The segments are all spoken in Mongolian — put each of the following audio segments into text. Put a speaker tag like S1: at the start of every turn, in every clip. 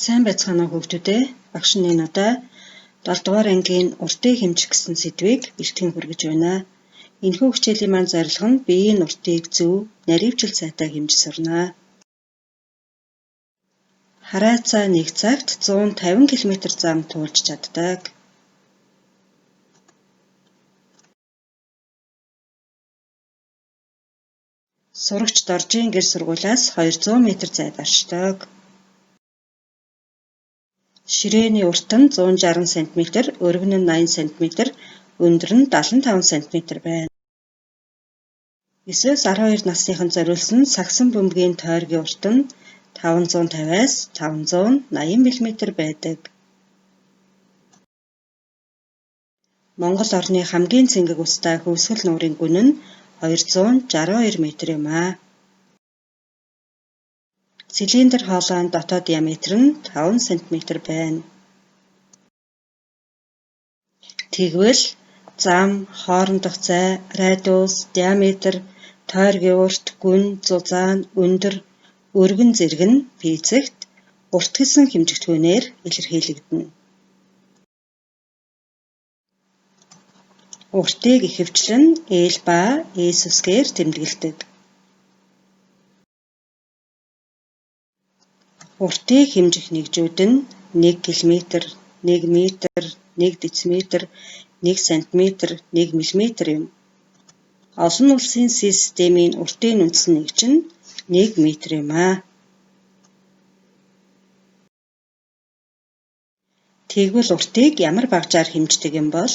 S1: Сайн байцгаана уу хүүхдүүдээ. Багш нь энэ удаа 7 дугаар ангийн уртыг хэмжих гэсэн сэдвийг бэлтгэн хүргэж байна. Энэхүү хичээлийн маань зорилго нь биеийн уртыг зөв, наривчил сайтай хэмжиж сурнаа. Хараацаа 1 цагт 150 км зам туулж чаддаг. Сурагч Доржийн гэр сургуулиас 200 м зайд оршдог. Ширээний урт нь 160 см, өргөн нь 80 см, өндөр нь 75 см байна. 9-12 насныханд зориулсан сагсан бөмбөгийн тойргийн урт нь 550-аас 580 мм байдаг. Монгол орны хамгийн цэнгэг устай хөвсгөл нуурын гүн нь 262 м юм а. Цилиндр хоолойн дотоод диаметр нь 5 см байна. Тэгвэл зам, хоорондох зай, радиус, диаметр, тойргийн урт, гүн, зузаан, өндөр, өргөн зэрэг нь физикт урт гэсэн хэмжигдэхүүнээр илэрхийлэгдэнэ. Уртыг ихэвчлэн L ба S үсгээр тэмдэглэдэг. Уртыг хэмжих нэгжүүд нь 1 км, 1 м, 1 дециметр, 1 см, 1 мм юм. Олон улсын системийн уртын үндсэн нэгж нь 1 м юм а. Тэгвэл уртыг ямар багжаар хэмждэг юм бол?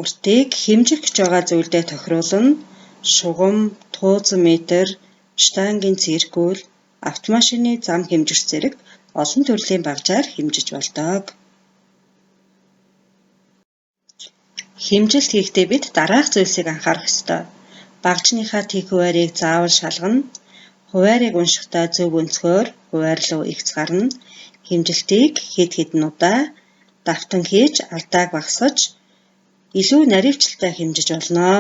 S1: Уртыг хэмжих гэж байгаа зүйлдээ тохируулна шугам, туусан метр, штангийн циркуль, автомашины зам хэмжигч зэрэг олон төрлийн багжаар хэмжиж болдог. Хэмжилт хийхдээ бид дараах зүйлсийг анхаарах ёстой. Багжныхаа тийх хуваарийг заавал шалгана. Хуваарийг уншихдаа зөв өнцгөр хуваар руу ихц гарна. Хэмжилтийг хэд хэдэн удаа давтан хийж алдааг багасгаж илүү наривчилтай хэмжиж болно.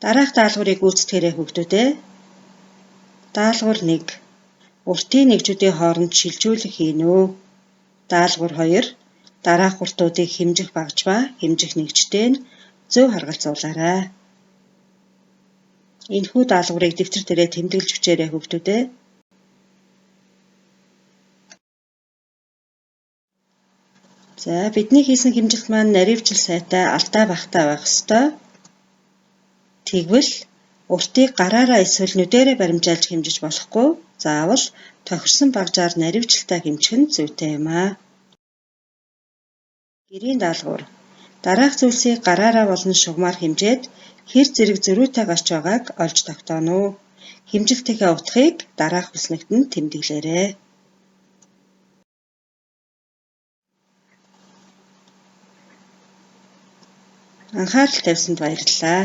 S1: Дараах даалгаврыг гүйцэтгээрэй хүүхдүүдээ. Даалгавар 1. Уртын нэгжүүдийн хооронд шилжүүлэг хийнэ. Даалгавар 2. Дараах уртуудыг хэмжих багж ба хэмжих нэгжтэй нь зөв харгалзуулаарай. Энэхүү даалгаврыг дэвтэр дээрээ тэмдэглэж бичээрэй хүүхдүүдээ. За, бидний хийсэн хэмжилт маань наривчил сайтай, алдаа багтаа байх ёстой. Тэгвэл уртыг гараараа эсвэл нүдээрээ баримжаалж хэмжиж болохгүй. Заавал тохирсон багжаар наривчилтай хэмжих нь зүйтэй юм а. Гэрийн даалгавар. Дараах зүйлсийг гараараа болон шугамаар хэмжээд хэр зэрэг зөрүүтэй гарч байгааг олж тогтооно. Хэмжилтийнхээ утгыг дараах бүснэгт нь тэмдэглээрэй. Анхаарал тавьсанд баярлалаа.